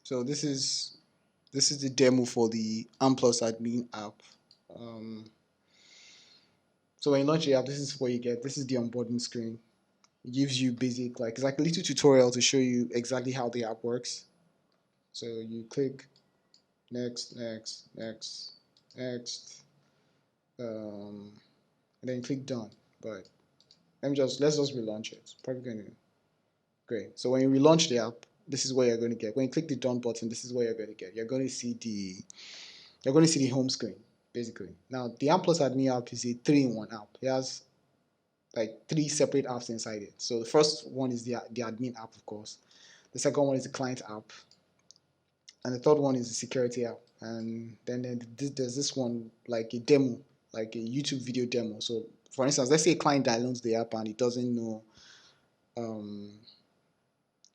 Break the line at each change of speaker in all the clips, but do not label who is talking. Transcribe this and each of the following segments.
So this is the demo for the Amplus admin app. So when you launch the app, this is what you get. This is the onboarding screen. It gives you basic, like it's like a little tutorial to show you exactly how the app works. So you click next, next, next, next, and then click done. But let's just relaunch it. Probably gonna great. So when you relaunch the app, this is what you're going to get. When you click the done button, this is what you're going to get. You're going to see the home screen basically. Now the Amplus admin app is a 3-in-1 app. It has like 3 separate apps inside it. So the first one is the admin app, of course. The second one is the client app, and the third one is the security app. And then there's this one like a demo, like a YouTube video demo. So for instance, let's say a client downloads the app and it um,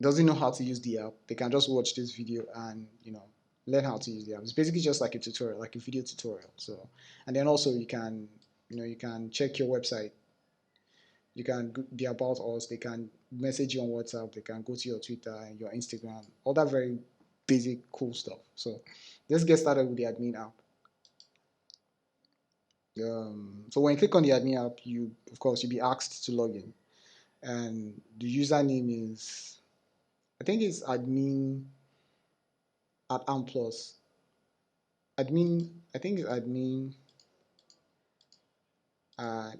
doesn't know how to use the app. They can just watch this video and learn how to use the app. It's basically just like a tutorial, like a video tutorial. So, and then also you can check your website. You can the about us. They can message you on WhatsApp. They can go to your Twitter and your Instagram. All that very basic, cool stuff. So let's get started with the admin app. So when you click on the admin app, of course you'll be asked to log in, and the username is, I think it's admin at Amplus. I think it's admin at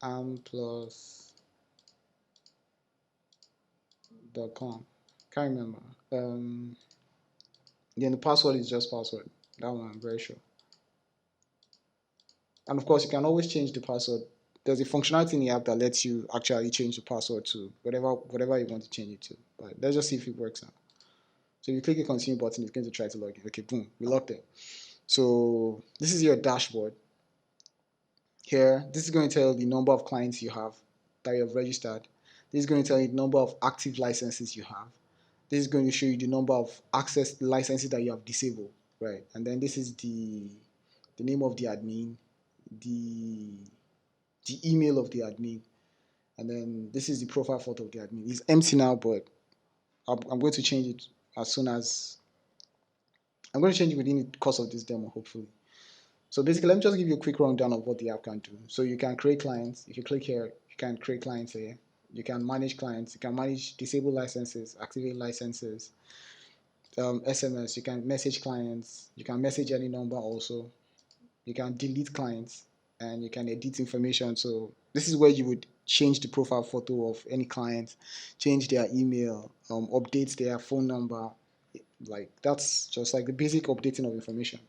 amplus.com. Can't remember. Then the password is just password. That one I'm very sure. And of course, you can always change the password. There's a functionality in the app that lets you actually change the password to whatever you want to change it to. But let's just see if it works now. So if you click the continue button, it's going to try to log in. Okay, boom, we logged in. So this is your dashboard. Here, this is going to tell you the number of clients you have that you have registered. This is going to tell you the number of active licenses you have. This is going to show you the number of access licenses that you have disabled, right? And then this is the name of the admin, the email of the admin, and then this is the profile photo of the admin. It's empty now, but I'm going to change it as soon as I'm going to change it within the course of this demo, hopefully. So basically, let me just give you a quick rundown of what the app can do. So you can create clients. If you click here, you can create clients here. You can manage clients. You can manage disabled licenses, activate licenses, SMS. You can message clients. You can message any number also. You can delete clients, and you can edit information. So this is where you would change the profile photo of any client, change their email, update their phone number. Like that's just like the basic updating of information.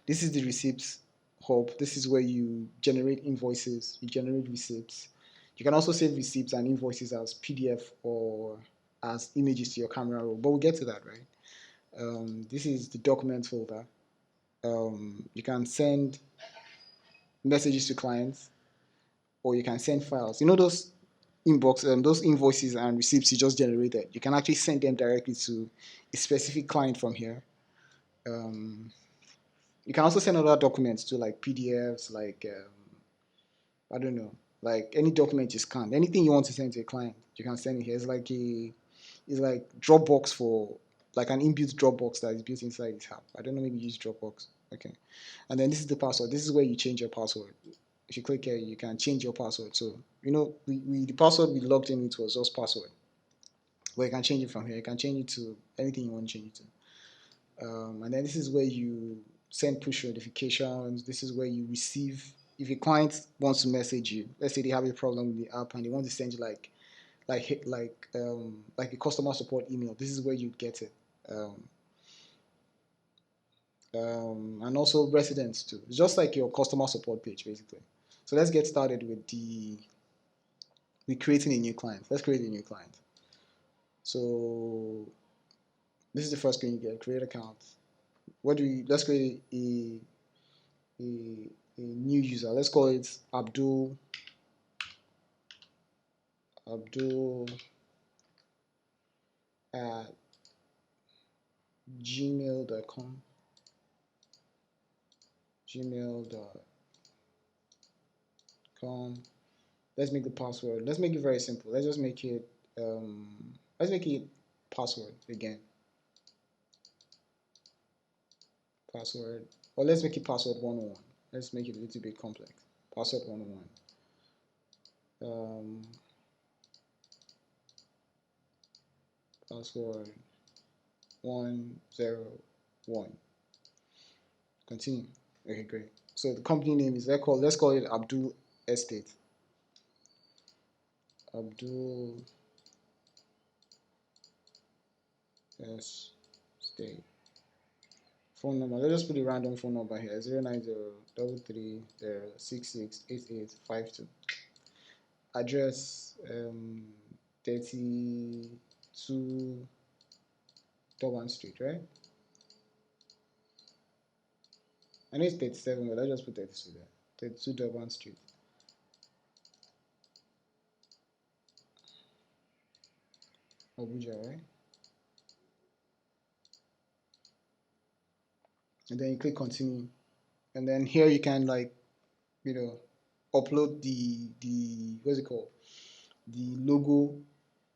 This is the receipts hub. This is where you generate invoices, you generate receipts. You can also save receipts and invoices as PDF or as images to your camera roll, but we'll get to that, right? This is the document folder. You can send messages to clients, or you can send files. You know those those invoices and receipts you just generated. You can actually send them directly to a specific client from here. You can also send other documents to like PDFs, like I don't know, like any document you scan, anything you want to send to a client, you can send it here. It's like Dropbox for like an inbuilt Dropbox that is built inside this app. I don't know, maybe use Dropbox. Okay, and then this is the password. This is where you change your password. If you click here, you can change your password. So the password we logged in with was just password. But you can change it from here. You can change it to anything you want to change it to. And then this is where you send push notifications. This is where you receive. If a client wants to message you, let's say they have a problem with the app and they want to send you like a customer support email, this is where you get it. And also residents too. It's just like your customer support page basically. So let's get started with creating a new client. Let's create a new client. So this is the first screen you get, create account. Let's create a new user. Let's call it Abdul at gmail.com. Let's make the password. Let's make it very simple. Let's just make it password again. password. Well, let's make it password 101. Let's make it a little bit complex. Password 101. Password 101. Continue. Okay, great. So the company name is let's call it Abdul Estate. Abdul Estate. Phone number. Let's just put a random phone number here. 09033668852. Address 32 Durban Street, right? I know it's 37, but let's just put 32 there. 32 Durban Street. Abuja, right? And then you click continue. And then here you can like, upload the what's it called? The logo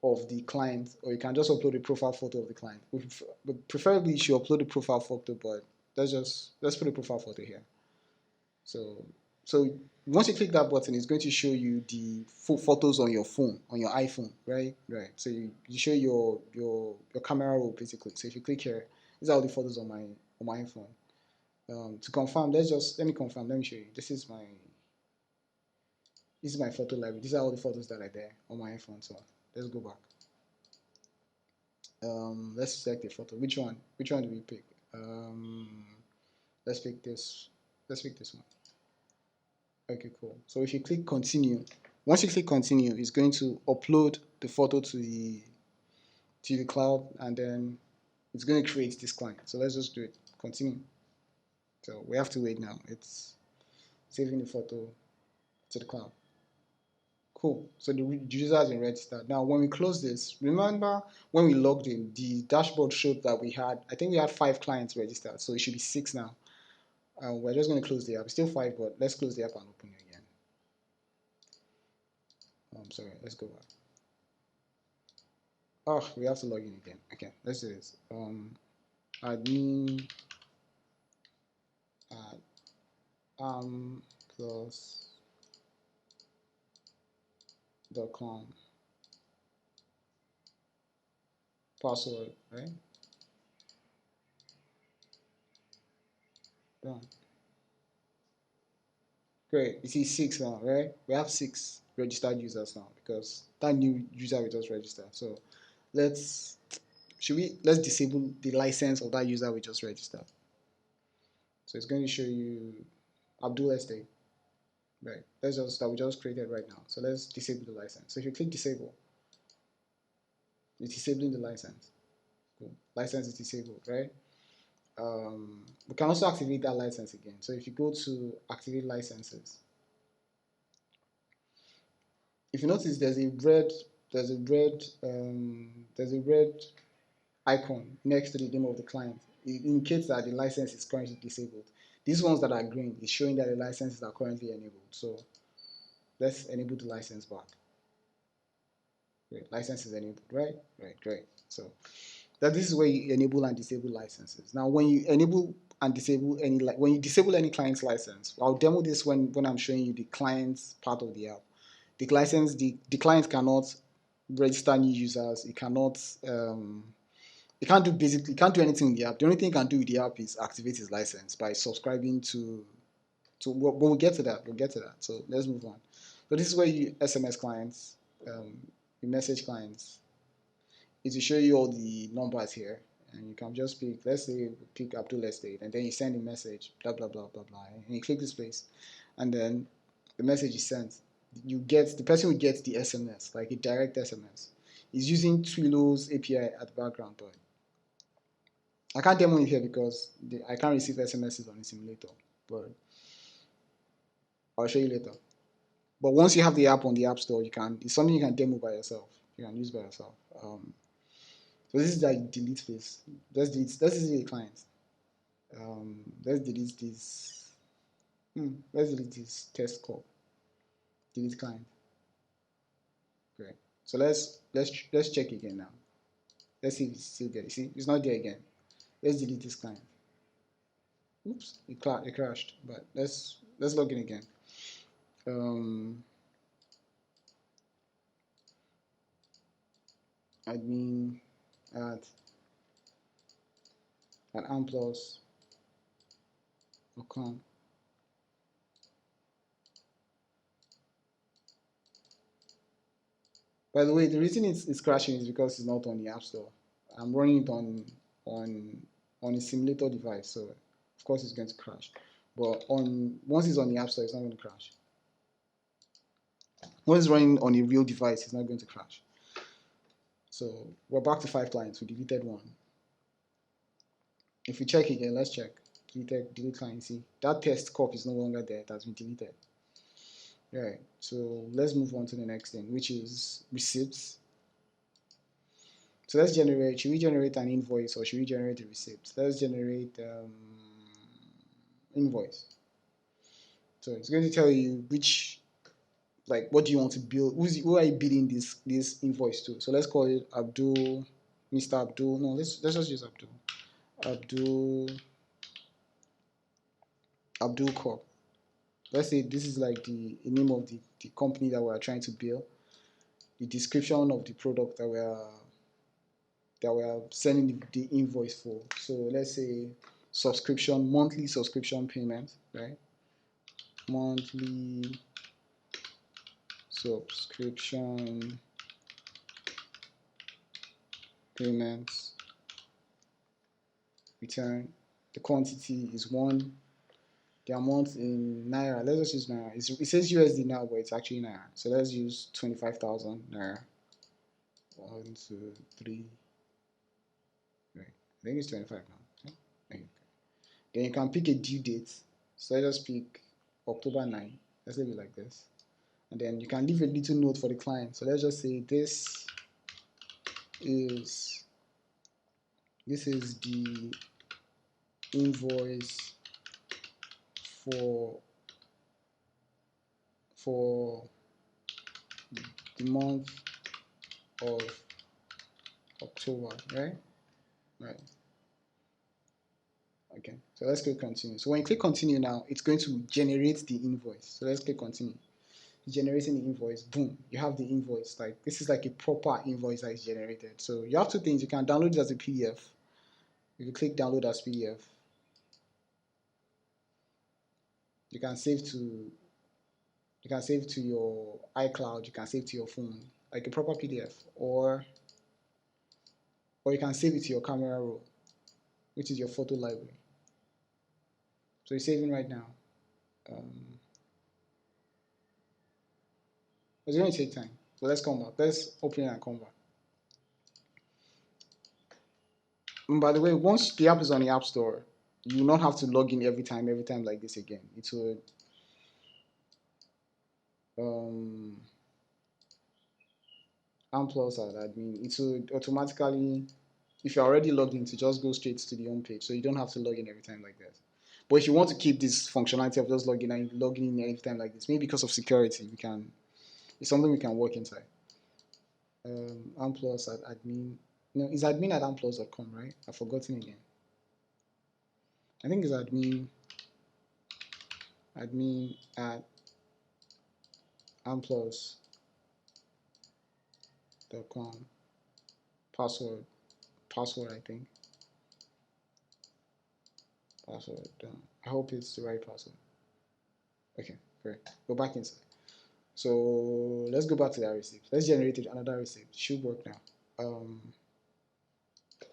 of the client, or you can just upload a profile photo of the client. But preferably you should upload a profile photo, but let's put a profile photo here. So once you click that button, it's going to show you the photos on your phone, on your iPhone, right? Right. So you show your camera roll basically. So if you click here, these are all the photos on my iPhone. To confirm, let me confirm. Let me show you. This is my photo library. These are all the photos that are there on my iPhone. So let's go back. Let's select a photo. Which one? Which one do we pick? Let's pick this. Let's pick this one. Okay, cool. So if you click continue, once you click continue, it's going to upload the photo to the cloud, and then it's going to create this client. So let's just do it. Continue. So we have to wait now. It's saving the photo to the cloud. Cool. So the user has been registered. Now, when we close this, remember when we logged in, the dashboard showed that I think we had 5 clients registered. So it should be 6 now. We're just going to close the app. It's still 5, but let's close the app and open it again. Sorry, let's go back. Oh, we have to log in again. Okay, let's do this. Admin at amplus.com. Password, right? Done. Great. You see 6 now, right? We have 6 registered users now because that new user we just registered. So let's disable the license of that user we just registered. So it's going to show you Abdul Estate. Right. That we just created right now. So let's disable the license. So if you click disable, it's disabling the license. Cool. License is disabled, right? We can also activate that license again. So if you go to activate licenses, if you notice there's a red icon next to the name of the client. It indicates that the license is currently disabled. These ones that are green is showing that the licenses are currently enabled. So let's enable the license back. Great. License is enabled, right? Right, great. So this is where you enable and disable licenses. Now, when you enable and disable when you disable any client's license, I'll demo this when I'm showing you the client's part of the app. The client cannot register new users. It cannot it can't do anything in the app. The only thing it can do with the app is activate his license by subscribing to but we'll get to that. We'll get to that. So let's move on. So this is where you SMS clients, you message clients. It will show you all the numbers here, and you can just pick, let's say, pick Abdul Estate, and then you send a message, blah blah blah blah blah, and you click this place, and then the message is sent. The person will get the SMS, like a direct SMS. It's using Twilio's API at the background, but I can't demo it here because I can't receive SMSs on the simulator, but I'll show you later. But once you have the app on the App Store, it's something you can demo by yourself. You can use by yourself. So this is the delete phase. Let's delete the client. Let's delete this. Let's delete this test call. Delete client. Great. So let's check again now. Let's see if it's still there. See, it's not there again. Let's delete this client. Oops, it crashed. But let's log in again. Um, admin at amplus.com. By the way, the reason it's crashing is because it's not on the App Store. I'm running it on on a simulator device, so of course it's going to crash. But on once it's on the App Store, it's not going to crash. Once it's running on a real device, it's not going to crash. So we're back to 5 clients. We deleted one. If we check again, let's check. Delete client. See that test corp is no longer there. It has been deleted. Right. So let's move on to the next thing, which is receipts. So let's generate. Should we generate an invoice or should we generate a receipt? Let's generate invoice. So it's going to tell you which, like, what do you want to build? Who are you building this invoice to? So let's call it Abdul, Mr. Abdul. No, let's just use Abdul. Abdul Corp. Let's say this is like the name of the company that we are trying to build, the description of the product that we are sending the invoice for. So let's say monthly subscription payment, right? Monthly subscription payments, return. The quantity is 1. The amount in Naira, let's just use Naira. It says USD now, but it's actually Naira. So let's use 25,000 Naira. 1, 2, 3. Right. I think it's 25 now. Okay. Then you can pick a due date. So let's just pick October 9. Let's leave it like this. And then you can leave a little note for the client. So let's just say this is the invoice for the month of October, right? Right. Okay. So let's click continue. So when you click continue now, it's going to generate the invoice. So let's click continue. Generating the invoice, boom, you have the invoice. Like this is like a proper invoice that is generated. So you have two things. You can download it as a PDF. If you click download as PDF, you can save to your iCloud, you can save to your phone, like a proper PDF, or you can save it to your camera roll, which is your photo library. So it's saving right now. It's going to take time. So let's come back. Let's open it and come back. And by the way, once the app is on the App Store, you will not have to log in every time like this again. It would Amplus at admin. It would automatically, if you're already logged in, to just go straight to the home page. So you don't have to log in every time like that. But if you want to keep this functionality of just logging in every time like this, maybe because of security, it's something we can work inside. Amplus at admin. No, it's admin at amplus.com, right? I've forgotten again. I think it's admin at amplus.com. Password, I think. Password. I hope it's the right password. Okay, great. Go back inside. So let's go back to that receipt. Let's generate another receipt. Should work now.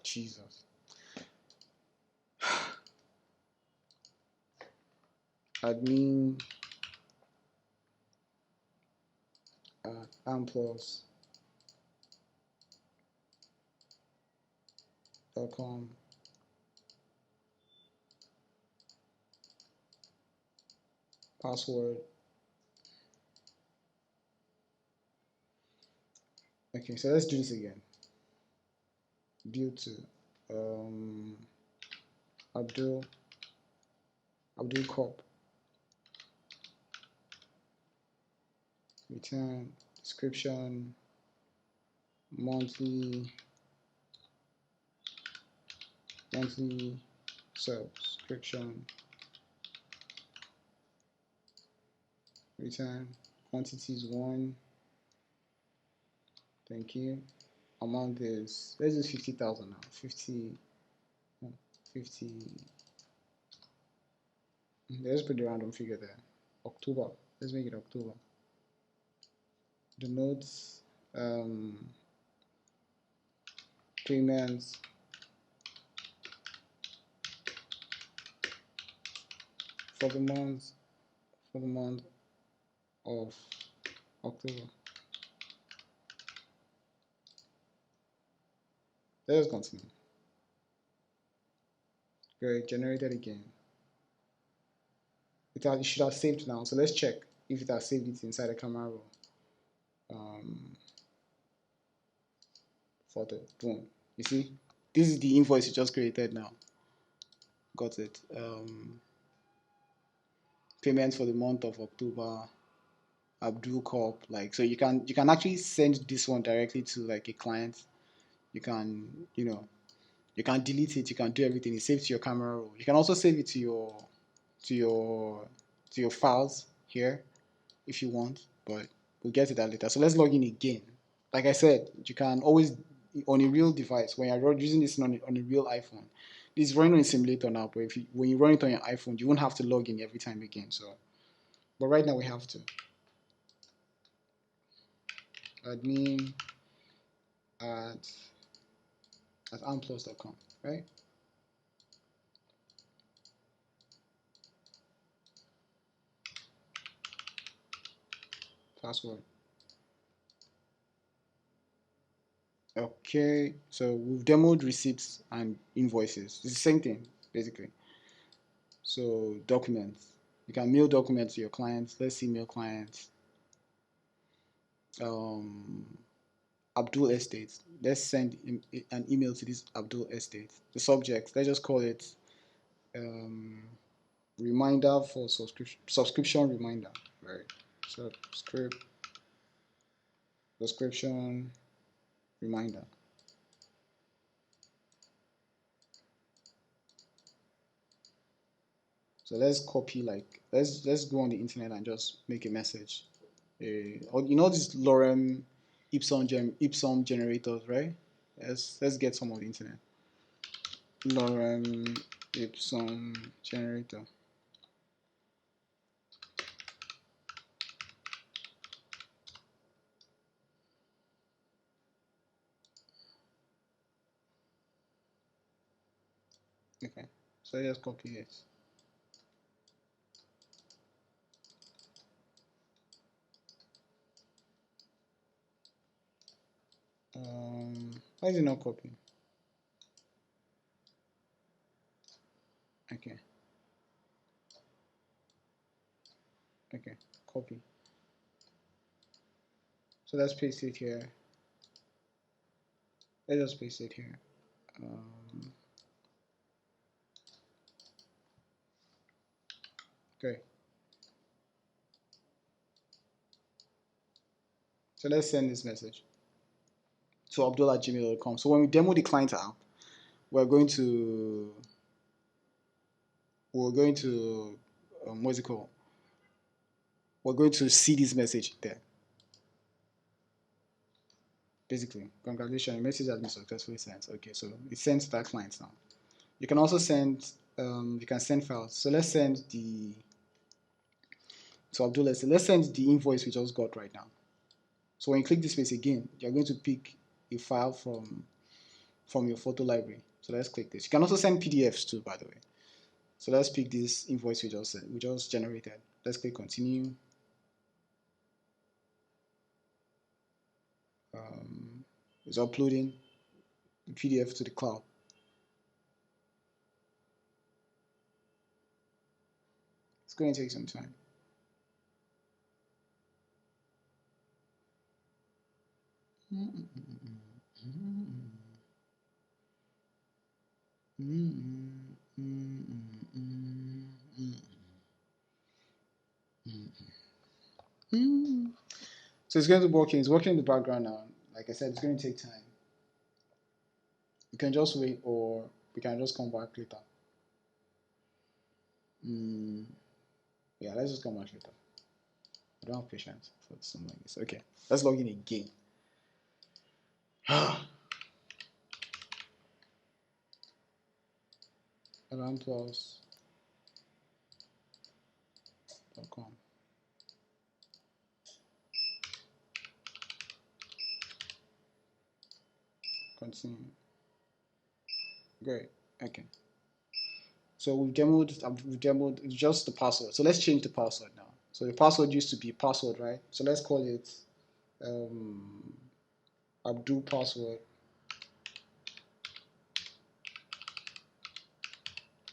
Jesus. Admin amplus.com. Password. Okay, so let's do this again. Due to Abdul Corp. Return description monthly subs. subscription, return, quantities 1, thank you. Amount is, let's do 50,000 now, 50, 50, let's put the random figure there, October, let's make it October. The notes, payments, for the month of October. Let us continue. Great, generated again. It should have saved now. So let's check if it has saved it inside the camera roll. Photo, boom. You see, this is the invoice you just created now. Got it. Payments for the month of October. Abdul Corp. Like, so you can actually send this one directly to like a client. You can, you can delete it. You can do everything. It's saved to your camera roll. You can also save it to your files here if you want, but we'll get to that later. So let's log in again. Like I said, you can always, on a real device, when you're using this on a real iPhone, this is running on a simulator now, but when you run it on your iPhone, you won't have to log in every time again. So, but right now we have to. Admin at amplus.com, right? Password. Okay, so we've demoed receipts and invoices. It's the same thing, basically. So documents. You can mail documents to your clients. Let's see mail clients. Abdul Estate. Let's send an email to this Abdul Estate. The subject, let's just call it reminder for subscription reminder. Right. Subscription reminder. So let's copy, like, let's go on the internet and just make a message. You know this lorem ipsum generators, right? Let's get some on the internet. Lorem ipsum generator. Okay, so let's copy it. Why is it not copying? Okay. Okay, copy. So let's paste it here. Let's just paste it here. Okay. So let's send this message to abdul@gmail.com. So when we demo the client app, we're going to what's it called? We're going to see this message there. Basically, congratulations, your message has been successfully sent. Okay, so it's sent to that client now. You can also send files. So let's send Abdul. Let's send the invoice we just got right now. So when you click this space again, you're going to pick a file from your photo library. So let's click this. You can also send PDFs too, by the way. So let's pick this invoice we just generated. Let's click continue. It's uploading the PDF to the cloud. It's going to take some time. So it's going to work. It's working in the background now. Like I said, it's going to take time. You can just wait, or we can just come back later. Yeah, let's just come back later. I don't have patience for something like this. Okay, let's log in again. Amplus.com. Continue. Great. Okay. So we've demoed just the password. So let's change the password now. So the password used to be password, right? So let's call it Abdul password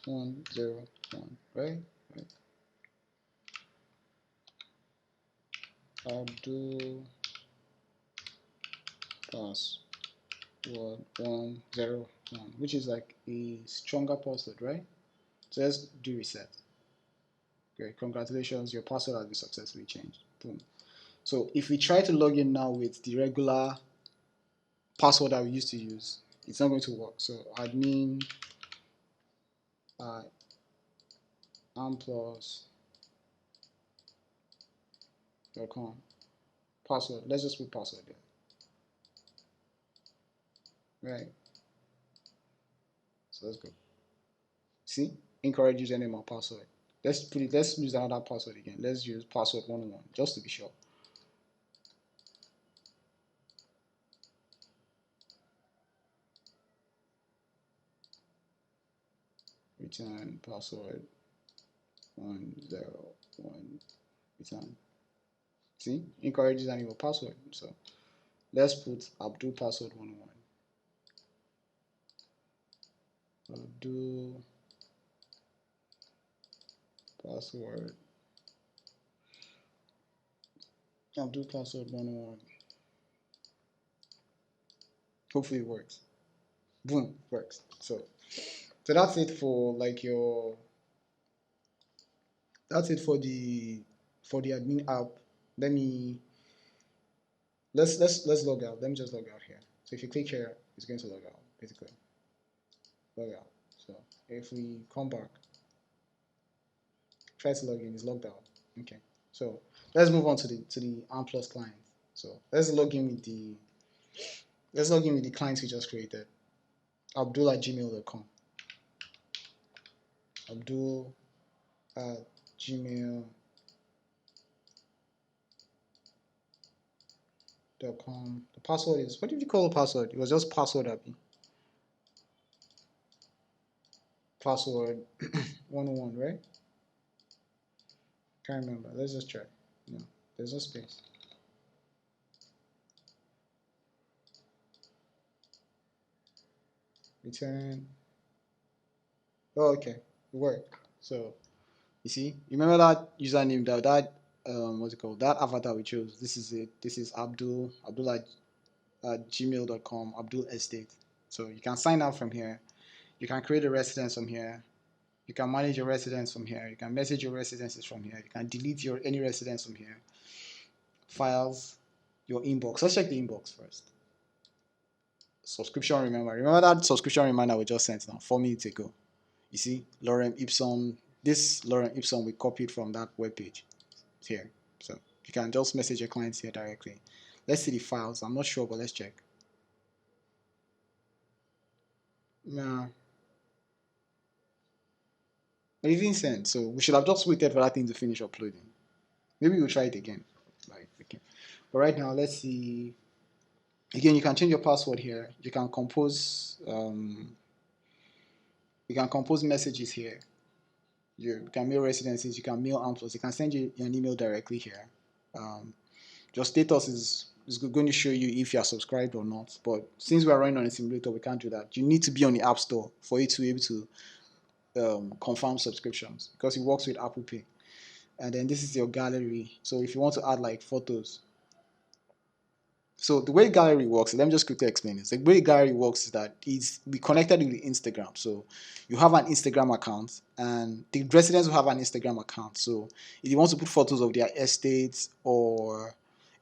101, right? Abdul password 101, which is like a stronger password, right? So let's do reset. Great, congratulations, your password has been successfully changed. Boom. So if we try to log in now with the regular password that we used to use, it's not going to work. So admin amplus.com password. Let's just put password there. Right. So let's go. See? Incorrect username or password. Let's use another password again. Let's use password 101 just to be sure. Return password 101. Return. See? Incorrect username or password. So let's put Abdul password 101. Abdul password. Abdul password 101. Hopefully it works. Boom, works. So that's it for like your that's it for the admin app. Let's log out. Let me just log out here. So if you click here, it's going to log out, basically. Log out. So if we come back, try to log in, it's logged out. Okay. So let's move on to the Amplus client. So let's log in with the client we just created. Abdul at gmail.com. Abdul at gmail.com. The password is, what did you call the password? It was just password, Abby. Password 101, right? Can't remember. Let's just try. No, there's no space. Return. Oh, okay. It worked. So you see, you remember that username, that what's it called? That avatar we chose. This is it. This is Abdul at gmail.com. Abdul Estate. So you can sign out from here. You can create a residence from here. You can manage your residence from here. You can message your residences from here. You can delete any residence from here. Files, your inbox. Let's check the inbox first. Subscription reminder. Remember that subscription reminder we just sent now 4 minutes ago. You see, Lorem Ipsum. This Lorem Ipsum we copied from that web page here. So you can just message your clients here directly. Let's see the files. I'm not sure, but let's check. Nah, it didn't send. So we should have just waited for that thing to finish uploading. Maybe we'll try it again. Okay. But right now, let's see. Again, you can change your password here. You can compose. You can compose messages here. You can mail residencies. You can mail Amplus. You can send you an email directly here. Your status is going to show you if you are subscribed or not. But since we are running on a simulator, we can't do that. You need to be on the App Store for it to be able to confirm subscriptions because it works with Apple Pay. And then this is your gallery. So if you want to add like photos. So the way gallery works, let me just quickly explain this. The way gallery works is that it's be connected with Instagram. So you have an Instagram account, and the residents will have an Instagram account. So if you want to put photos of their estates or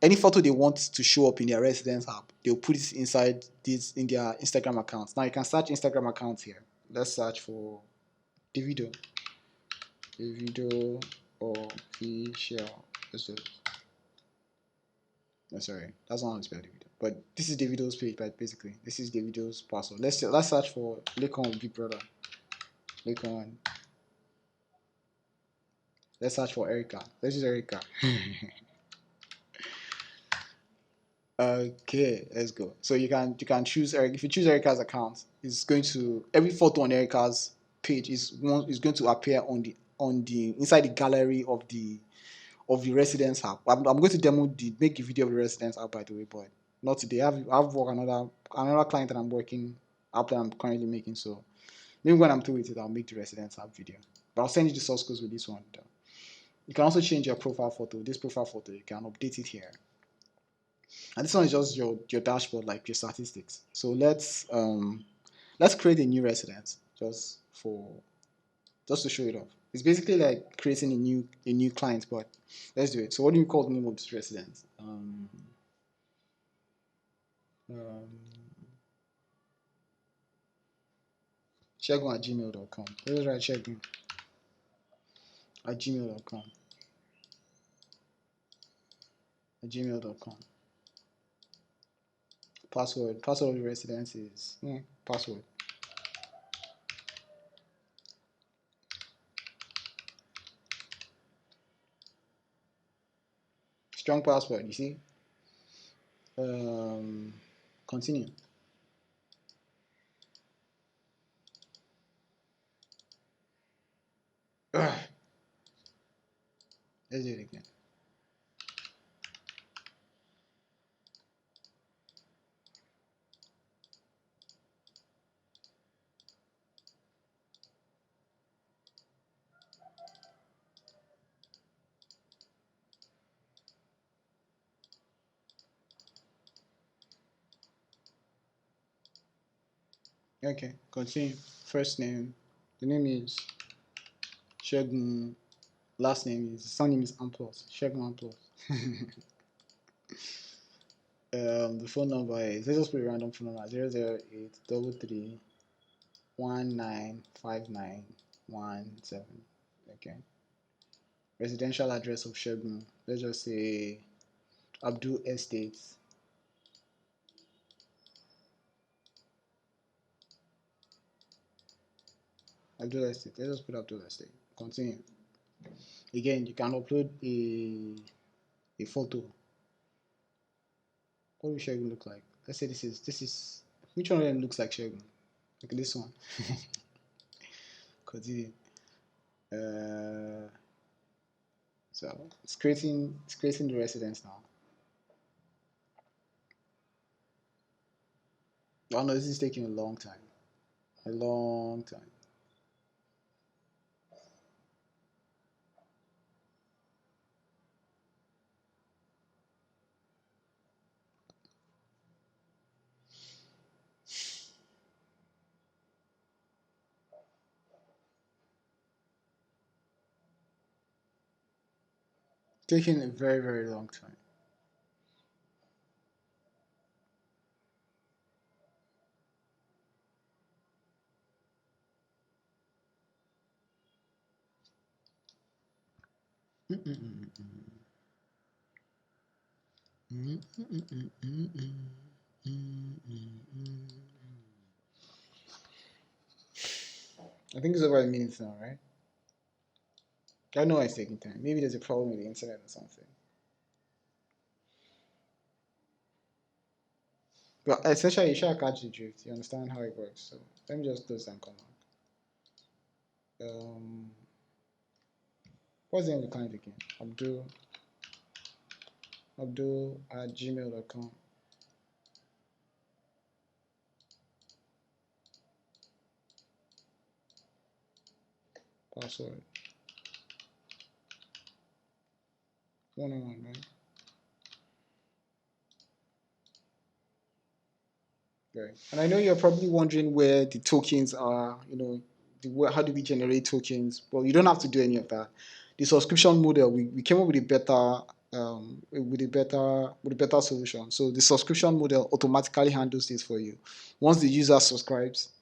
any photo they want to show up in their residence app, they'll put it inside this in their Instagram accounts. Now you can search Instagram accounts here. Let's search for Davido. Davido official. Let's do it. Oh, sorry, that's not how to spell Davido. But this is Davido's page, but basically, this is Davido's password. Let's search for Lekon Big Brother. Lekon. Let's search for Erica. Let's use Erica. Okay, let's go. So you can choose Eric. If you choose Erica's account, it's going to every photo on Erica's page is going to appear on the inside the gallery of the residence app. I'm going to make a video of the residence app, by the way, but not today. I've work another client that I'm working app that I'm currently making. So maybe when I'm through with it, I'll make the residence app video. But I'll send you the source codes with this one. You can also change your profile photo. This profile photo, you can update it here. And this one is just your dashboard, like your statistics. So let's create a new residence just to show it off. It's basically like creating a new client, but let's do it. So what do you call the name of this residence? Shegun@gmail.com. Let's write Shegun@gmail.com. At gmail.com. Password of the residence is password. Strong password, you see? Continue. Ugh. Let's do it again. Okay, continue. First name. The name is Shegun. Last name is surname is Amplus. Shegun Amplus. The phone number is, let's just put a random phone number, 00833195917. Okay. Residential address of Shegun. Let's just say Abdul Estates. Abdul Estate. Let's just put Abdul Estate. Continue. Again, you can upload a photo. What will Shegun look like? Let's say this is which one of them looks like Shegun? Look at this one. Continue. So it's creating the residence now. Oh no, this is taking a long time. A long time. Taking a very, very long time. I think it's over a minute now, right? I know it's taking time. Maybe there's a problem with the internet or something. But essentially, you should catch the drift. You understand how it works. So let me just close and come back. What's the name of the client again? Abdul@gmail.com. Password. 101, right? Right. And I know you're probably wondering where the tokens are, how do we generate tokens? Well, you don't have to do any of that. The subscription model, we came up with a better solution. So the subscription model automatically handles this for you. Once the user subscribes,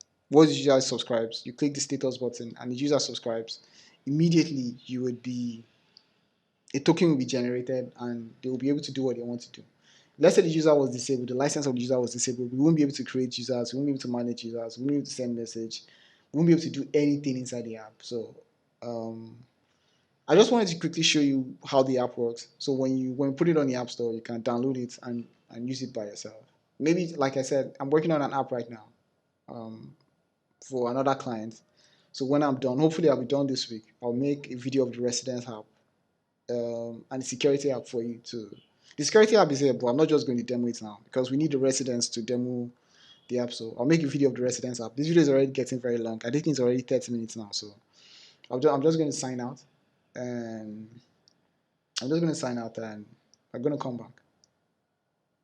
you click the status button and the user subscribes, immediately you would be a token will be generated and they will be able to do what they want to do. Let's say the user was disabled, the license of the user was disabled, we won't be able to create users, we won't be able to manage users, we won't be able to send message, we won't be able to do anything inside the app. So um, I just wanted to quickly show you how the app works. So when you put it on the App Store, you can download it and use it by yourself. Maybe like I said, I'm working on an app right now um, for another client. So when I'm done, hopefully I'll be done this week. I'll make a video of the residence app and the security app for you to. The security app is here, but I'm not just going to demo it now because we need the residents to demo the app. So I'll make a video of the residence app. This video is already getting very long. I think it's already 30 minutes now. So I'm just going to sign out and I'm just going to sign out and I'm going to come back.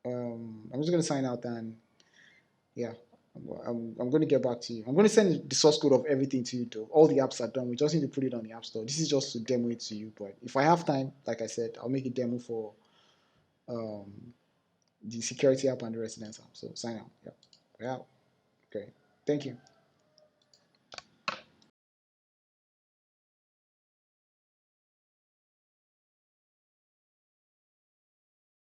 I'm just going to sign out and yeah, I'm going to get back to you. I'm going to send the source code of everything to you though. All the apps are done. We just need to put it on the App Store. This is just to demo it to you. But if I have time, like I said, I'll make a demo for um, the security app and the residence app. So sign out. Yeah. Yeah. Okay. Thank you.